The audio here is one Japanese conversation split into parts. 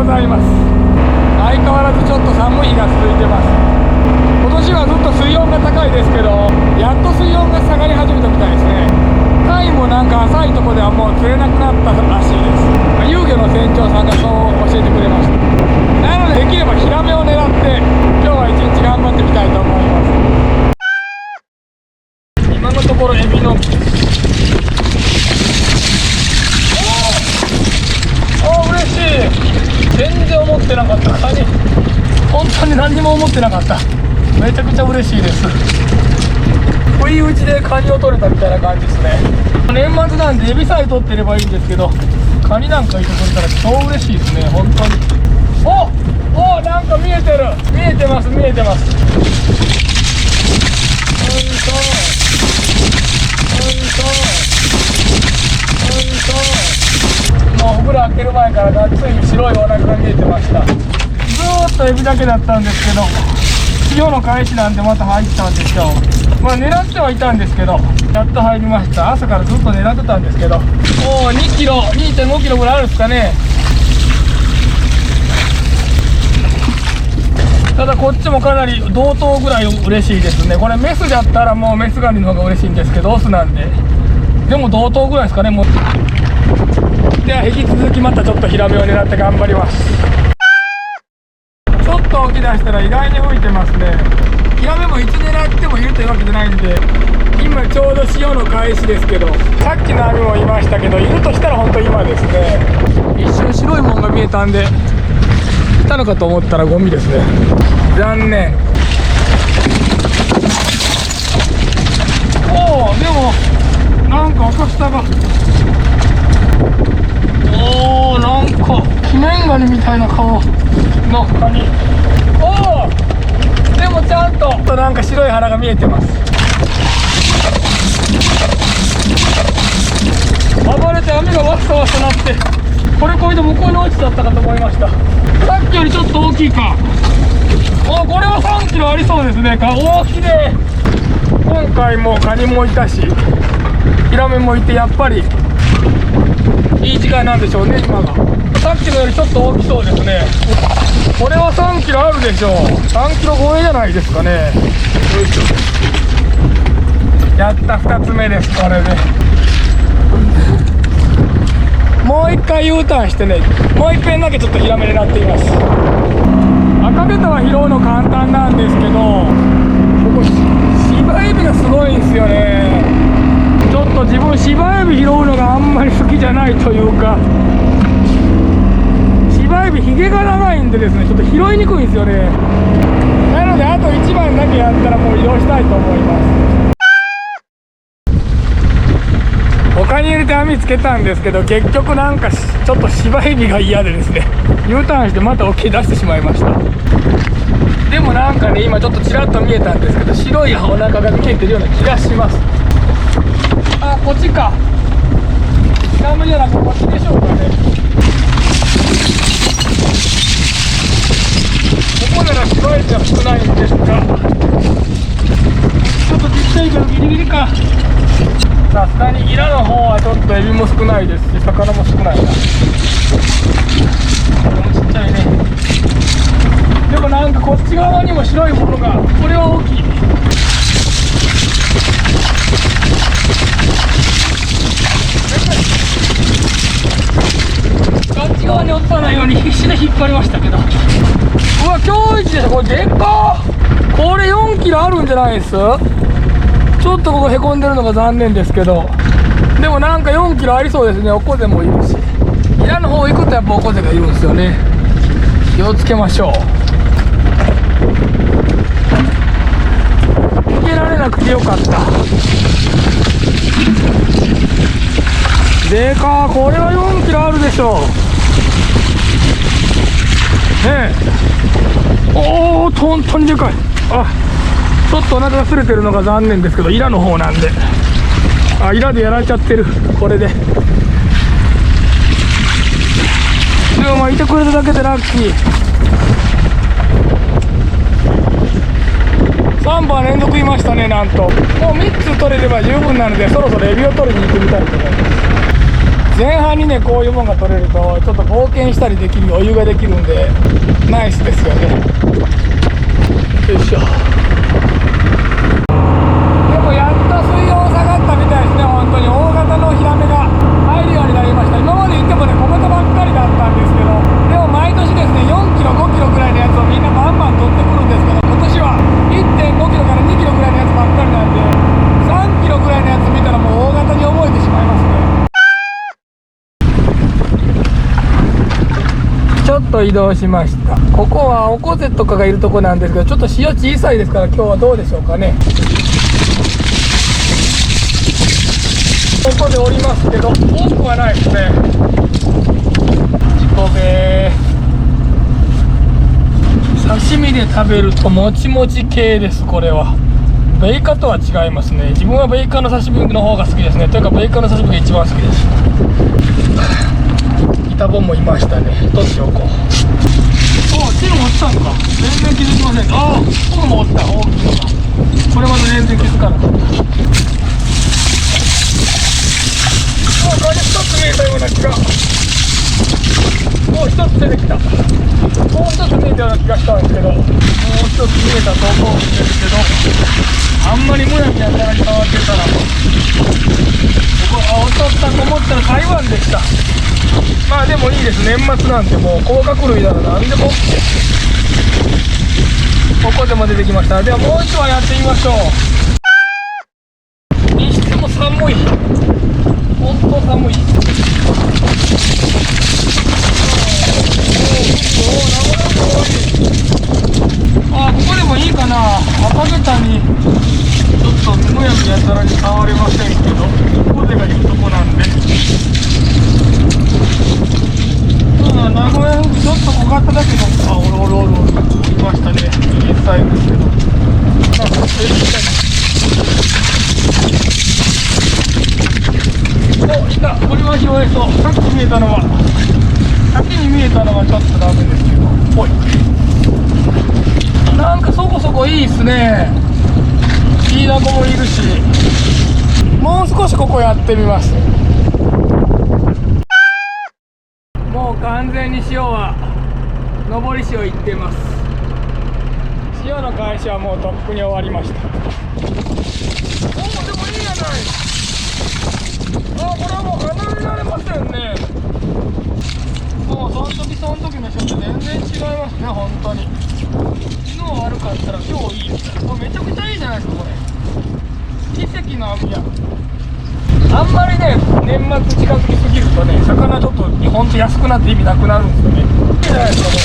ございます。相変わらずちょっと寒い日が続いてます。今年はずっと水温が高いですけど、やっと水温が下がり始めたみたいですね。タイもなんか浅いところではもう釣れなくなったらしいです。遊漁の船長さんがそう教えてくれました。なのでできればヒラメを狙って今日は一日頑張ってみたいと思います。今のところエビの嬉しい。全然思ってなかった。カニ本当に何にも思ってなかった。めちゃくちゃ嬉しいです。不意打ちでカニを取れたみたいな感じですね。年末なんでエビさえ取ってればいいんですけど、カニなんかいてくれたら超嬉しいですね。本当に。おなんか見えてる。見えてます。もう袋開ける前からがっつり白いお腹が見えてました。ずーっとエビだけだったんですけど、潮の返しなんでまた入ったんですよ。狙ってはいたんですけど、やっと入りました。朝からずっと狙ってたんですけど、2キロ 2.5 キロぐらいあるんですかね。ただこっちもかなり同等ぐらい嬉しいですね。これメスだったらもうメスガニの方が嬉しいんですけど、オスなんででも同等ぐらいですかね。もうでは引き続きまたちょっとヒラメを狙って頑張ります。ちょっと起き出したら意外に吹いてますね。ヒラメもいつ狙ってもいるというわけじゃないんで、今ちょうど潮の返しですけど、さっきの網もいましたけど、いるとしたら本当今ですね。一瞬白いもんが見えたんでいたのかと思ったらゴミですね。残念。でもなんか赤下がなんかヒメンガニみたいな顔のカニ。でもちゃんとなんか白い腹が見えてます。暴れて網がワッサワサなって、これで向こうに落ちちゃったかと思いました。さっきよりちょっと大きいか。これは3キロありそうですね。大きいね。今回もカニもいたしヒラメもいて、やっぱりいい時間なんでしょうね今が。さっきのよりちょっと大きそうですね。これは3キロあるでしょう。3キロ超えじゃないですかね。よいしょ。やった2つ目です。これでもう一回 U ターンしてね、もう一遍だけちょっとヒラメになっています。赤ゲタは拾うの簡単なんですけど、ここ芝エビがすごいんですよね。ちょっと自分芝エビ拾うのがあんまり好きじゃないというか、芝エビヒゲが長いんでですね、ちょっと拾いにくいんですよね。なのであと1番だけやったらもう移動したいと思います。他に入れて網つけたんですけど、結局なんかちょっと芝エビが嫌でですね U ターンしてまた沖出してしまいました。でもなんかね、今ちょっとちらっと見えたんですけど、白いお腹が見えてるような気がします。こっちか。ヒラメじゃなくこっちでしょうかね。ここなら白いエビは少ないんですが、ちょっとちっちゃいけどギリギリか。さすがにイラの方はちょっとエビも少ないですし、魚も少ないな。これもちっちゃいね。でもなんかこっち側にも白いものが、これは大きい。あっち側に落とさないように必死で引っ張りましたけど、うわ今日一です。これでっか。これ4キロあるんじゃないです。ちょっとここへこんでるのが残念ですけど、でもなんか4キロありそうですね。オコゼもいるし、イラの方行くとやっぱオコゼがいるんですよね。気をつけましょう。逃げられなくてよかった。でかー。これは4キロあるでしょうねえ。本当にでかい。ちょっとお腹が擦れてるのが残念ですけど、イラの方なんで、イラでやられちゃってる。これででもいてくれただけでラッキー。3番連続いましたね。なんともう3つ取れれば十分なので、そろそろエビを取りに行ってみたいと思います。前半にねこういうもんが取れるとちょっと冒険したりできる余裕ができるんでナイスですよね。よいしょ。でもやっと水温下がったみたいですね。本当に大型のヒラメが入るようになりました。今まで言ってもね小型ばっかりだったんですけど、でも毎年ですね4キロ5キロぐらいのやつをみんなバンバン取ってくるんですけど、今年は 1.5 キロから2キロぐらいのやつばっかりなんで3キロぐらいのやつ見たらもう大型に覚えてしまいますね。ちょっと移動しました。ここはオコゼとかがいるとこなんですけど、ちょっと潮小さいですから今日はどうでしょうかね。ここで降りますけど多くはないですね。自己ベ刺身で食べるともちもち系です。これはベイカとは違いますね。自分はベイカの刺身の方が好きですね。というかベイカの刺身が一番好きです。板ボンもいましたね。どっちをこう。お、チルも落ちたんか。全然気づきません。ああ、ここも落ちた。大きいのが。これまで全然気づかなかった。あ、ガニ2つ見えたような気が。もう1つ出てきた。もう1つ見えたような気がしたんですけど、もう1つ見えたと思うんですけど、あんまりむやみやたらに変わってたら、ここ、落とったと思ったら台湾でした。まあでもいいです。年末なんてもう甲殻類なら何でも OK。 ここでも出てきました。ではもう一羽やってみましょう。にしても寒い。本当寒い。あ、ここでもいいかな。赤毛たにちょっとむやみやたらに触れませんけど、ここでがいるとこなんで。名古屋フグちょっと小型だけど、あ、おるいましたね。いいサイズですけど、まあこっちお、いた。これは拾えそう。さっきに見えたのはちょっとダメですけど、おい、なんかそこそこいいっすね。イイダコもいるし、もう少しここやってみます。もう完全に潮は上り潮行ってます。潮の開始はもうとっくに終わりました。おお、でもいいやない。あ、これはもう離れられませんね。もうその時の潮って全然違いますね。本当に昨日悪かったら今日いいみたいな。これめちゃくちゃいいじゃないですか。これ奇跡の網や。あんまりね、年末近づきすぎるとね、魚ちょっとほんと安くなって意味なくなるんですよね。いいじゃないですか、これ。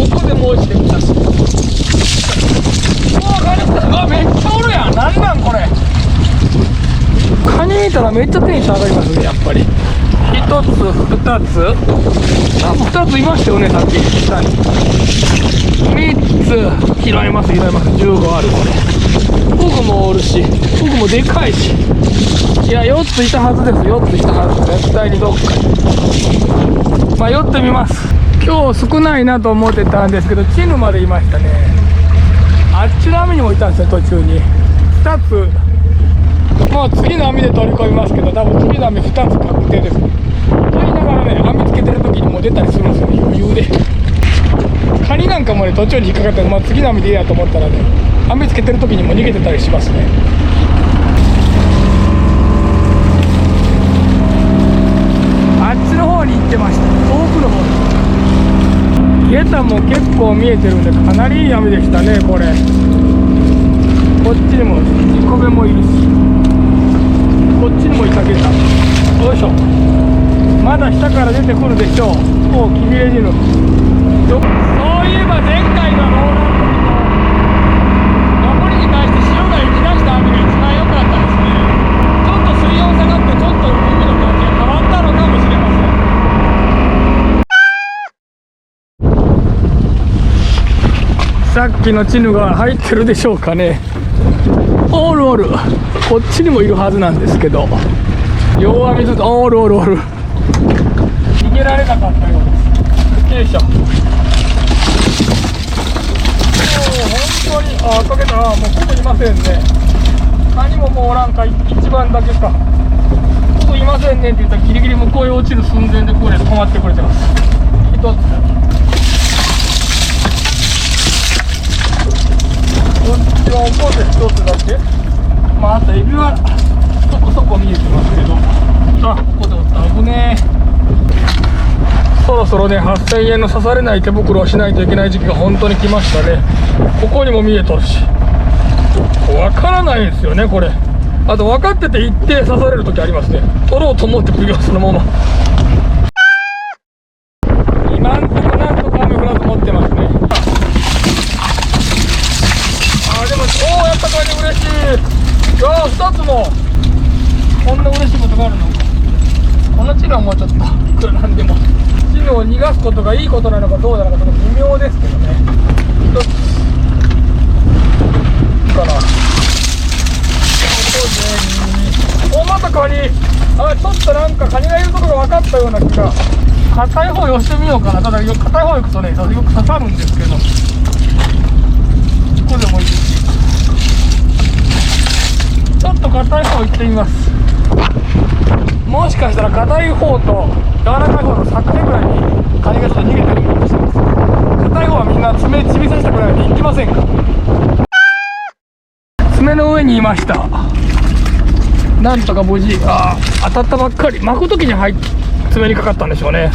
おお、ここでもう落ちてきたし。うわ、カニ来た。うわ、めっちゃおるやん。なんなんこれ。カニ見たらめっちゃテンション上がりますね、やっぱり。1つ、2つ、あ、2ついましたよね、さっき下に。3つ拾います、15ある。これフグもおるし、フグもでかいし、いや4ついたはずです。4ついたはず、絶対にどっかに迷ってみます。今日少ないなと思ってたんですけど、チヌまでいましたね。あっちの網にもいたんですよ、途中に2つ。もう次の網で取り込みますけど、多分次の網2つ確定です。と言いながらね、網つけてる時にもう出たりするんですよね、余裕で。カニなんかもね、途中に引っかかって、まあ、次の網でいいやと思ったらね、網つけてる時にも逃げてたりしますね。あっちの方に行ってました。遠くの方に。ゲタも結構見えてるんで、かなりいい網でしたね。これこっちにもジコベもいるし、こっちにもいたゲタ。よいしょ。まだ下から出てくるでしょう。もうきびれ汁。そういえば前回のローラーの時の残りに対して潮が行き出した網が一番良かったですね。ちょっと水温下がってちょっと海の感じが変わったのかもしれません。さっきのチヌが入ってるでしょうかね。おるおる。こっちにもいるはずなんですけど、弱網ずつおる。逃げられなかったようです。よいしょ。本当に、あ、かけたらもうここいませんね。カニももうなんか一番だけか、僕いませんねって言ったらギリギリ向こうへ落ちる寸前でこれ止まってくれてます。一つこっちはおこで一つだけ、まああとエビはそこそこ見えてますけど、あ、ここでおった危ねえ。そろそろね8000円の刺されない手袋をしないといけない時期が本当に来ましたね。ここにも見えとるし、わからないですよねこれ。あと分かってて行って刺される時ありますね。取ろうと思って首をそのまま。今んとこなんとか雨降らず持ってますね。あ、でもおお、やったかに嬉しい。いやー2つもこんな嬉しいことがあるのか。このチヌはもうちょっといくらなんでもチヌを逃がすことがいいことなのかどうなのかちょっと微妙ですけどね。1つかな。お、またカニ。あ、ちょっとなんかカニがいるところが分かったような気が。硬い方寄してみようかな。ただ硬い方行くとねよく刺さるんですけど、ここでもいいし、ちょっと硬い方行ってみます。もしかしたら硬い方と柔らかい方の境ぐらいにカニがちょっと逃げてるかもしれません。硬い方はみんな爪ちびさしたぐらいで行きませんか。爪の上にいました。なんとか無事、当たったばっかり。巻く時に爪にかかったんでしょうね。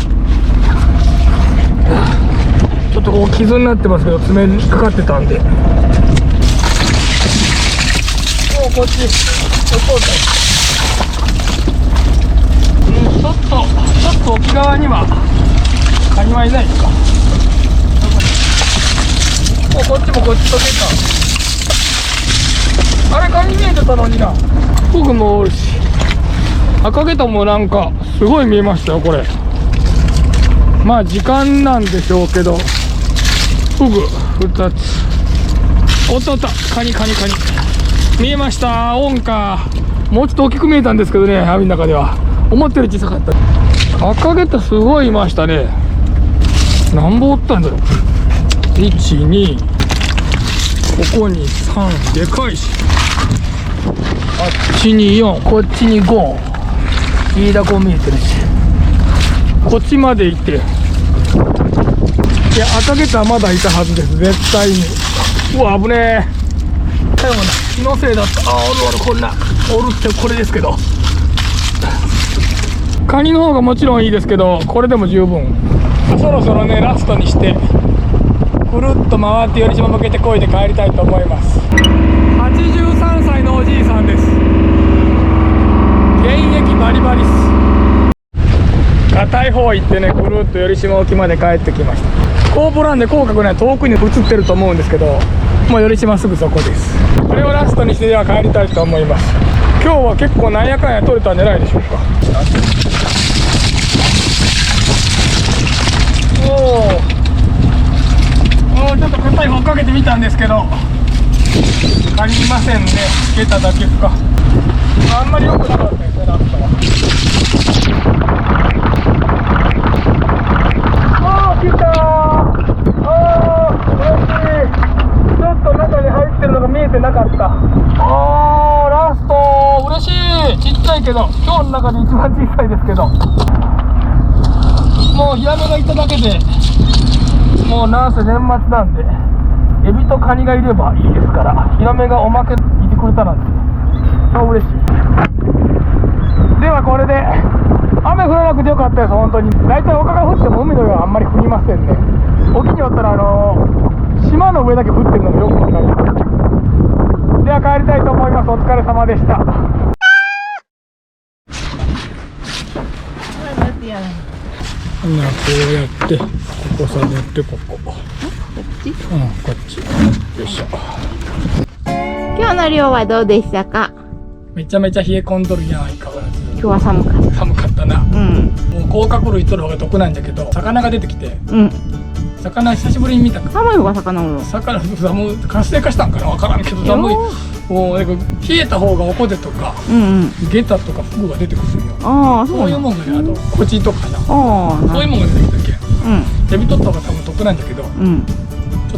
ちょっとこう傷になってますけど爪にかかってたんで、もうこっちこうだ。ちょっと沖側にはカニはいないですか。もうこっちもこっちと出た。あれカニ見えてたのにな。フグもおるし、赤ゲタもなんかすごい見えましたよこれ。まあ時間なんでしょうけど、フグ2つ。おっとおった、カニ見えました。オンか。もうちょっと大きく見えたんですけどね、網の中では思ったより小さかった。赤ゲタすごいいましたね。何本おったんだろう。1、2、ここに3、でかいし、あっちに4、こっちに5、イイダコ見えてるし、こっちまで行って、いや赤ゲタはまだいたはずです、絶対に。うわ危ねえ。最後な気のせいだった。おるこんなおるってこれですけど、カニの方がもちろんいいですけど、これでも十分。そろそろねラストにしてくるっと回って寄島向けて漕いで帰りたいと思います。83歳のおじいさんです。現役バリバリっす。硬い方行ってね、くるっと寄島沖まで帰ってきました。コーポランで広角ね遠くに映ってると思うんですけど、もう寄島すぐそこです。これをラストにしてでは帰りたいと思います。今日は結構なんやかんや取れたんじゃないでしょうか。ちょっと硬い方かけてみたんですけど足りませんね。つけただけか。あんまり良くなかったですねラストは。来たー。嬉しい。ちょっと中に入ってるのが見えてなかった。ラスト嬉しい。ちっちゃいけど今日の中で一番小さいですけど、もうヒラメがいただけでもうなんせ年末なんでエビとカニがいればいいですから、ヒラメがおまけいてくれたなんて超嬉しい。ではこれで雨降らなくてよかったです。本当に大体丘が降っても海の上はあんまり降りませんね。沖によったら島の上だけ降ってるのがよくわかります。では帰りたいと思います。お疲れ様でした。こうやってここさねってここ。こっち？こっち。よいしょ。今日の漁はどうでしたか？めちゃめちゃ冷え込んどるやん。相変わらず今日は寒かったな。もう甲殻類取る方が得なんだけど、魚が出てきて、魚久しぶりに見た。寒い方が魚おる。魚もう活性化したんかな分からんけど、寒い。もうなんか冷えた方がおこでとか、ゲタとかフグが出てくるんよ。そういうもんがね、あとコチとかな、そういうもんが出てきたっけ。エビ取った方が多分得なんだけど、ちょ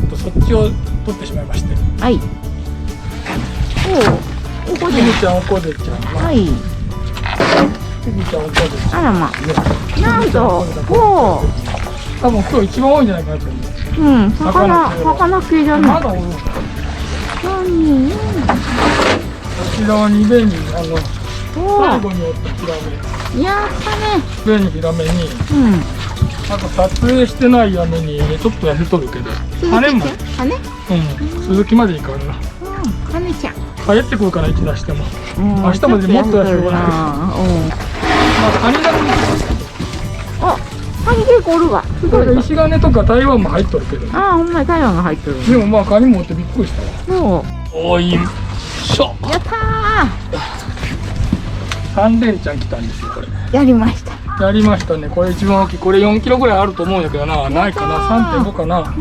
っとそっちを取ってしまいまして。はい。おこで。ちぎちゃんおこでちゃん。はい。ちぎちゃんおこでちゃん。あらま。なんと、おー。多分今日一番多いんじゃないかなと思う。うん、魚系じゃない。まだ多い。何。こちらは2弁にお最後におったヒラメ。ー。やったね。弁にヒラメに。うん。なんか撮影してないやのにちょっと痩せとるけど。羽も。羽。うん。鈴木までいいからな。うん、羽ちゃん。帰ってくるから1出しても。明明日までもっと痩せるわ。な。うん。まあカニだけ。あ、カニ結構おるわ。すごいわ。石金とか台湾も入っとるけど。あー、ほんまに台湾が入ってる。でもまあカニ持ってびっくりしたわ。そう。おいしょ。やった3連チャン来たんですよこれ。ー。やりました。やりましたね。これ一番大きい。これ4キロぐらいあると思うんだけどな。ないかな。3.5かな。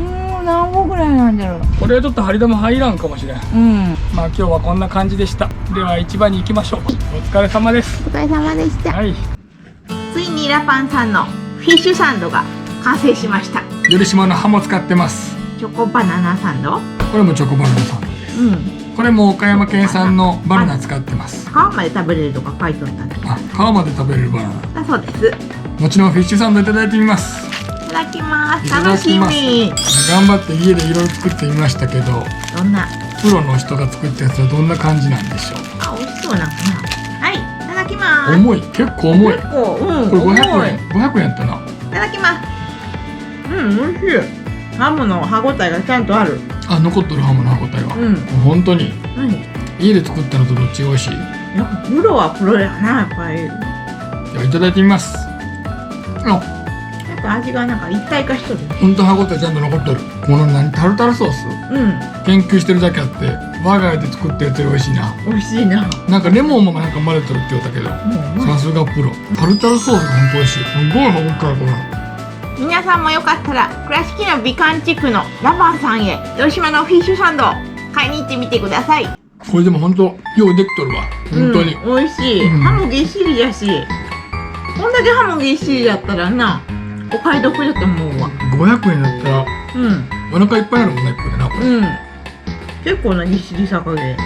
何個ぐらいなんだろう。これはちょっと針玉入らんかもしれん。うん。まあ今日はこんな感じでした。では市場に行きましょう。お疲れ様です。お疲れ様でした。はい。ついにラパンさんのフィッシュサンドが完成しました。より島の葉も使ってます。チョコバナナサンド。これもチョコバナナサンドです。うん。これも岡山県産のバナナ使ってます。皮まで食べれるとか書いとったんだ。あ、皮まで食べれるバナナ。だそうです。いもちろんフィッシュサンドいただいてみます。ただきます。いただ楽しきますみ。頑張って家でいろいろ作ってみましたけど、どんな。プロの人が作ったやつはどんな感じなんでしょう。あ、美味しそうなんかな。はい、いただきます。重い、結構重い。結構、うん。これ500重い円、500円やったな。いただきます。うん、美味しい。ハムの歯ごたえがちゃんとある。あ、残っとるハムの歯応えは。うん。本当に何。家で作ったのとどっちが美味しい？やっぱプロはプロやな、やっぱり。ではいただいてみます。あ、やっぱ味がなんか一体化しとる。本当歯応えちゃんと残っとる。このタルタルソースうん。研究してるだけあって我が家で作ったやつより美味しいな。美味しいな。なんかレモンもなんか混ぜとるって言ったけど、さすがプロ。タルタルソースが本当美味しい。すごい歯応えこれ。皆さんもよかったら倉敷の美観地区のラバンさんへ広島のフィッシュサンドを買いに行ってみてください。これでも本当ようできとるわ。本当に。うん、美味しい、うん歯もぎっしりだし、こんだけ歯もぎっしりだったらなお買い得だと思うわ。500円だったらうんお腹いっぱいになるもんね、これな。これうん、結構なぎっしりさ加減。